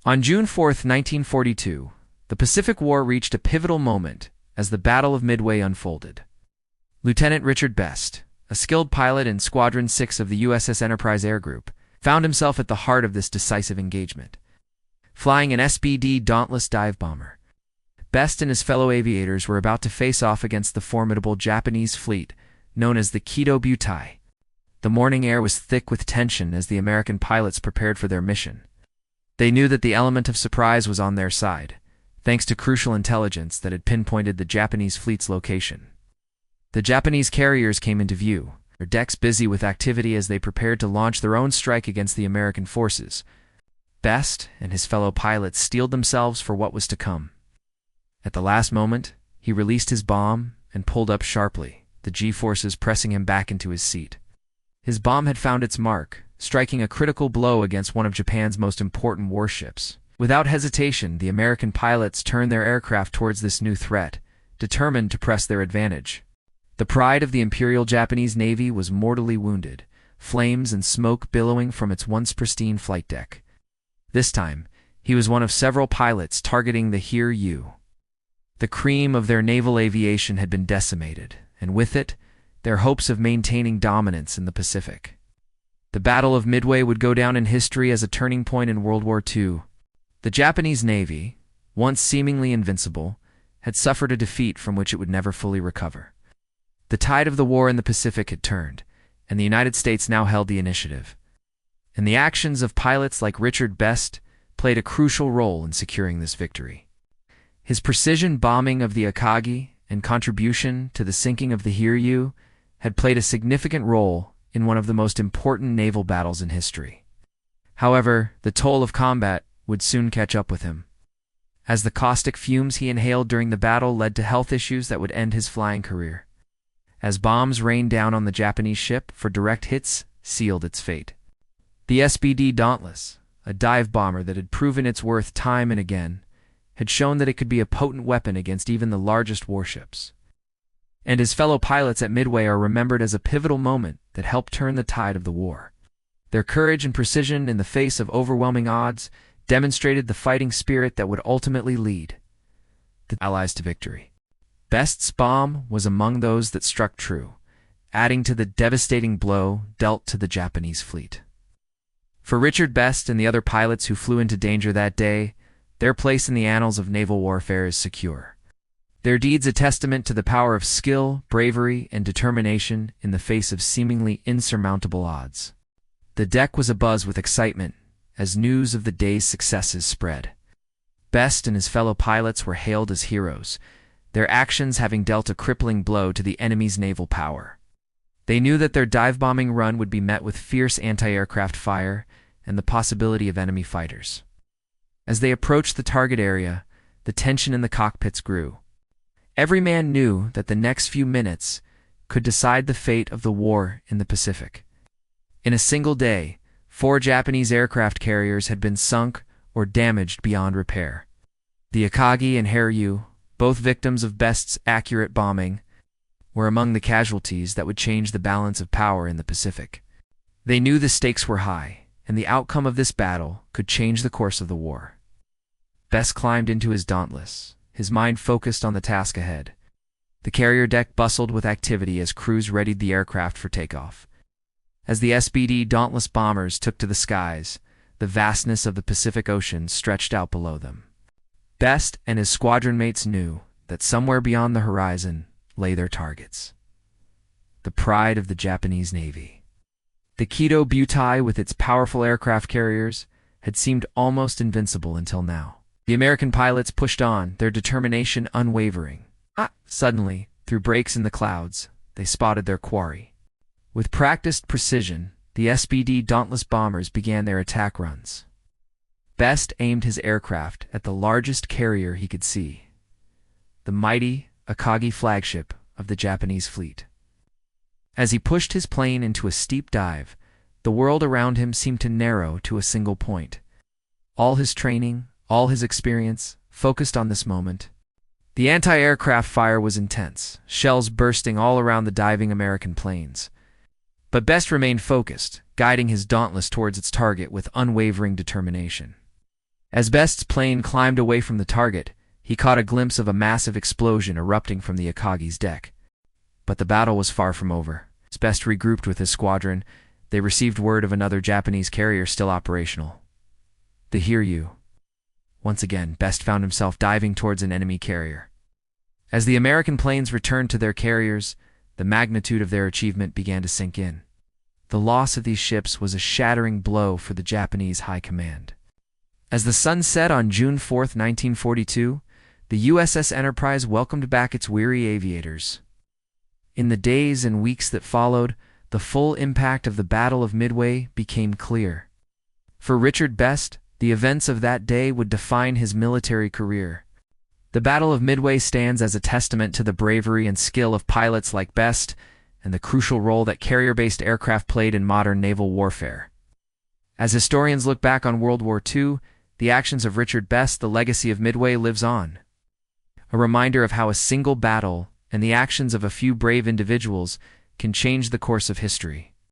On June 4, 1942, the Pacific War reached a pivotal moment as the Battle of Midway unfolded. Lieutenant Richard Best, a skilled pilot in Squadron 6 of the USS Enterprise Air Group, found himself at the heart of this decisive engagement. Flying an SBD Dauntless dive bomber, Best and his fellow aviators were about to face off against the formidable Japanese fleet known as the Kidō Butai. The morning air was thick with tension as the American pilots prepared for their mission. They knew that the element of surprise was on their side, thanks to crucial intelligence that had pinpointed the Japanese fleet's location. The Japanese carriers came into view, their decks busy with activity as they prepared to launch their own strike against the American forces. Best and his fellow pilots steeled themselves for what was to come. At the last moment, he released his bomb and pulled up sharply, the G-forces pressing him back into his seat. His bomb had found its mark, striking a critical blow against one of Japan's most important warships. Without hesitation, the American pilots turned their aircraft towards this new threat, determined to press their advantage. The pride of the Imperial Japanese Navy was mortally wounded, flames and smoke billowing from its once pristine flight deck. This time, he was one of several pilots targeting the Hiryū. The cream of their naval aviation had been decimated, and with it, their hopes of maintaining dominance in the Pacific. The Battle of Midway would go down in history as a turning point in World War II. The Japanese Navy, once seemingly invincible, had suffered a defeat from which it would never fully recover. The tide of the war in the Pacific had turned, and the United States now held the initiative. And the actions of pilots like Richard Best played a crucial role in securing this victory. His precision bombing of the Akagi and contribution to the sinking of the Hiryū had played a significant role in one of the most important naval battles in history. However, the toll of combat would soon catch up with him, as the caustic fumes he inhaled during the battle led to health issues that would end his flying career. As bombs rained down on the Japanese ship for direct hits sealed its fate. The SBD Dauntless, a dive bomber that had proven its worth time and again, had shown that it could be a potent weapon against even the largest warships. And his fellow pilots at Midway are remembered as a pivotal moment that helped turn the tide of the war. Their courage and precision in the face of overwhelming odds demonstrated the fighting spirit that would ultimately lead the Allies to victory. Best's bomb was among those that struck true, adding to the devastating blow dealt to the Japanese fleet. For Richard Best and the other pilots who flew into danger that day, their place in the annals of naval warfare is secure. Their deeds a testament to the power of skill, bravery, and determination in the face of seemingly insurmountable odds. The deck was abuzz with excitement as news of the day's successes spread. Best and his fellow pilots were hailed as heroes, their actions having dealt a crippling blow to the enemy's naval power. They knew that their dive-bombing run would be met with fierce anti-aircraft fire and the possibility of enemy fighters. As they approached the target area, the tension in the cockpits grew. Every man knew that the next few minutes could decide the fate of the war in the Pacific. In a single day, 4 Japanese aircraft carriers had been sunk or damaged beyond repair. The Akagi and Hiryū, both victims of Best's accurate bombing, were among the casualties that would change the balance of power in the Pacific. They knew the stakes were high, and the outcome of this battle could change the course of the war. Best climbed into his Dauntless, his mind focused on the task ahead. The carrier deck bustled with activity as crews readied the aircraft for takeoff. As the SBD Dauntless bombers took to the skies, the vastness of the Pacific Ocean stretched out below them. Best and his squadron mates knew that somewhere beyond the horizon lay their targets. The pride of the Japanese Navy. The Kidō Butai, with its powerful aircraft carriers, had seemed almost invincible until now. The American pilots pushed on, their determination unwavering. Suddenly, through breaks in the clouds, they spotted their quarry. With practiced precision, the SBD Dauntless bombers began their attack runs. Best aimed his aircraft at the largest carrier he could see, the mighty Akagi flagship of the Japanese fleet. As he pushed his plane into a steep dive, the world around him seemed to narrow to a single point. All his training, all his experience, focused on this moment. The anti-aircraft fire was intense, shells bursting all around the diving American planes. But Best remained focused, guiding his Dauntless towards its target with unwavering determination. As Best's plane climbed away from the target, he caught a glimpse of a massive explosion erupting from the Akagi's deck. But the battle was far from over. As Best regrouped with his squadron, they received word of another Japanese carrier still operational, the Hiryū. Once again, Best found himself diving towards an enemy carrier. As the American planes returned to their carriers, the magnitude of their achievement began to sink in. The loss of these ships was a shattering blow for the Japanese high command. As the sun set on June 4, 1942, the USS Enterprise welcomed back its weary aviators. In the days and weeks that followed, the full impact of the Battle of Midway became clear. For Richard Best, the events of that day would define his military career. The Battle of Midway stands as a testament to the bravery and skill of pilots like Best and the crucial role that carrier-based aircraft played in modern naval warfare. As historians look back on World War II, the actions of Richard Best, the legacy of Midway, lives on. A reminder of how a single battle and the actions of a few brave individuals can change the course of history.